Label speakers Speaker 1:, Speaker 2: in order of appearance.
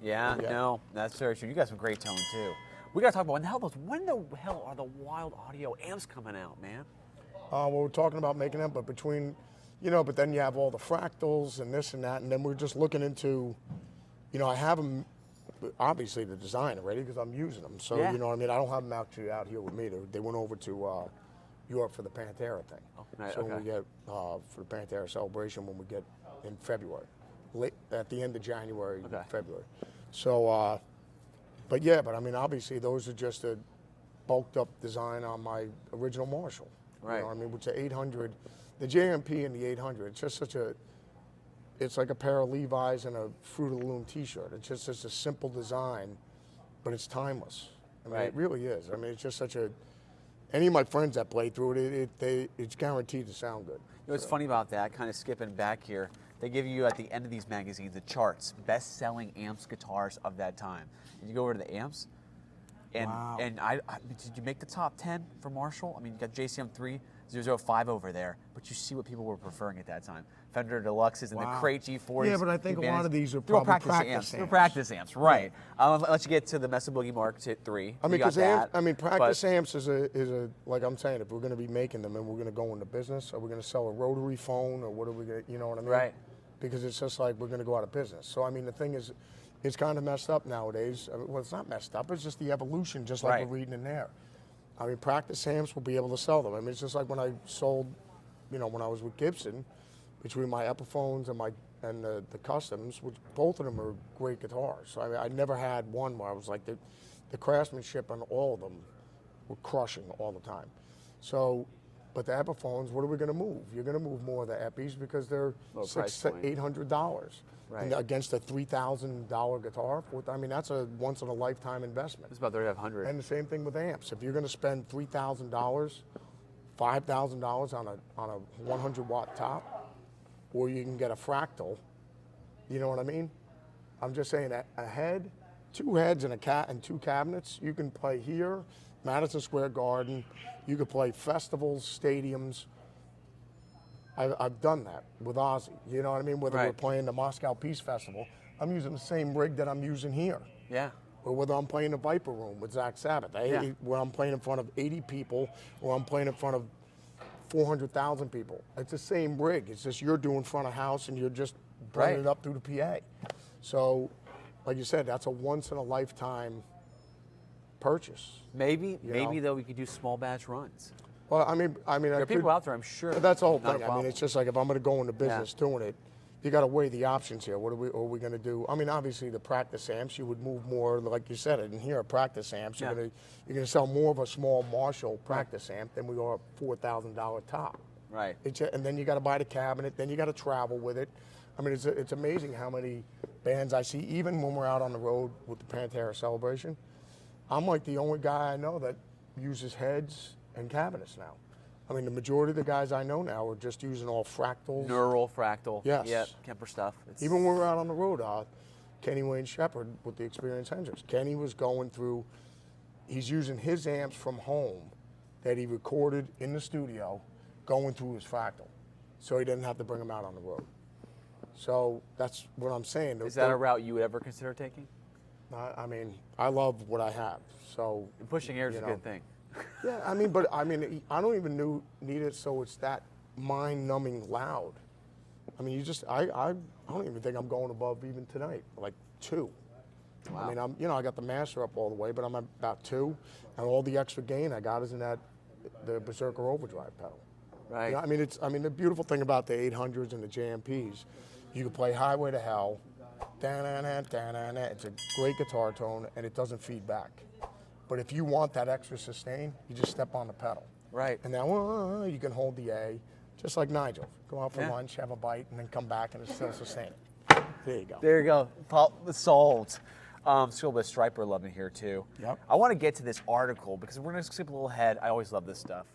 Speaker 1: Yeah, no, that's very true. You got some great tone too. We got to talk about when the hell are the Wylde Audio amps coming out, man?
Speaker 2: Well, we're talking about making them, but between, but then you have all the fractals and this and that, and then we're just looking into, I have them, obviously the design already because I'm using them. So,
Speaker 1: Yeah.
Speaker 2: I don't have them actually out here with me. They went over to Europe for the Pantera thing.
Speaker 1: Oh, right,
Speaker 2: so when we get, for the Pantera celebration, when we get in February, at the end of January, February. So, but I mean, obviously those are just a bulked up design on my original Marshall.
Speaker 1: Right.
Speaker 2: Which the 800, the JMP and the 800, it's just it's like a pair of Levi's and a Fruit of the Loom t-shirt. It's just a simple design, but it's timeless. It really is. It's just any of my friends that play through it's guaranteed to sound good.
Speaker 1: What's funny about that, kind of skipping back here, they give you at the end of these magazines the charts, best-selling amps, guitars of that time. And you go over to the amps, and
Speaker 2: wow.
Speaker 1: and did you make the top 10 for Marshall? You got JCM 3005 over there, but you see what people were preferring at that time. Fender Deluxes and the Crate G40s.
Speaker 2: Yeah, but I think a lot of these are
Speaker 1: They're
Speaker 2: probably practice amps.
Speaker 1: They're practice amps, right. I'll let you get to the Mesa Boogie Mark III.
Speaker 2: Practice amps is a, like I'm saying, if we're going to be making them and we're going to go into business, are we going to sell a rotary phone or what are we going to, you know what I mean?
Speaker 1: Right.
Speaker 2: Because it's just like we're going to go out of business. So, the thing is, it's kind of messed up nowadays. Well, it's not messed up. It's just the evolution, just like we're reading in there. Practice amps will be able to sell them. It's just like when I sold, when I was with Gibson, between my Epiphones and the Customs, which both of them are great guitars. So, I never had one where I was like, the craftsmanship on all of them were crushing all the time. So, but the Epiphones, what are we going to move? You're going to move more of the Epis because they're $600 to $800.
Speaker 1: Right.
Speaker 2: And against a $3,000 guitar, that's a once in a lifetime investment.
Speaker 1: It's about $3,500.
Speaker 2: And the same thing with amps. If you're going to spend $3,000, $5,000 on a 100-watt top, or you can get a fractal, you know what I mean? I'm just saying that a head, two heads and two cabinets, you can play here, Madison Square Garden, you could play festivals, stadiums. I've done that with Ozzy, you know what I mean? Whether we're playing the Moscow Peace Festival, I'm using the same rig that I'm using here.
Speaker 1: Yeah.
Speaker 2: Or whether I'm playing the Viper Room with Zakk Sabbath, where I'm playing in front of 80 people, or I'm playing in front of 400,000 people. It's the same rig. It's just you're doing front of house and you're just bringing it up through the PA. So, like you said, that's a once in a lifetime purchase.
Speaker 1: Maybe though we could do small batch runs.
Speaker 2: Well,
Speaker 1: there are people out there, I'm sure.
Speaker 2: But that's the whole thing. It's just like if I'm going to go into business doing it, you got to weigh the options here. What are we going to do? Obviously the practice amps, you would move more, like you said, in here, practice amps. You're going to sell more of a small Marshall practice amp than we are a $4,000 top.
Speaker 1: Right.
Speaker 2: And then you got to buy the cabinet. Then you got to travel with it. It's amazing how many bands I see, even when we're out on the road with the Pantera celebration. I'm like the only guy I know that uses heads and cabinets now. The majority of the guys I know now are just using all fractals.
Speaker 1: Neural, fractal.
Speaker 2: Yes.
Speaker 1: Yeah, Kemper stuff.
Speaker 2: Even when we're out on the road, Kenny Wayne Shepherd with the Experience Hendrix. Kenny was going through, he's using his amps from home that he recorded in the studio, going through his fractal. So he didn't have to bring them out on the road. So that's what I'm saying.
Speaker 1: Is that a route you would ever consider taking?
Speaker 2: I love what I have. So
Speaker 1: and pushing air is a good thing.
Speaker 2: Yeah, I don't even need it so it's that mind-numbing loud. I don't even think I'm going above even tonight, like 2.
Speaker 1: Wow.
Speaker 2: I got the master up all the way, but I'm at about 2, and all the extra gain I got is in the Berserker overdrive pedal.
Speaker 1: Right.
Speaker 2: The beautiful thing about the 800s and the JMPs, you can play Highway to Hell, da-na-na, da-na-na. It's a great guitar tone, and it doesn't feed back. But if you want that extra sustain, you just step on the pedal.
Speaker 1: Right.
Speaker 2: And now you can hold the A, just like Nigel. Go out for lunch, have a bite, and then come back, and it's still sustaining. There you go.
Speaker 1: There you go. Solved. Still a bit of Striper love in here, too.
Speaker 2: Yep.
Speaker 1: I want to get to this article, because we're going to skip a little ahead. I always love this stuff.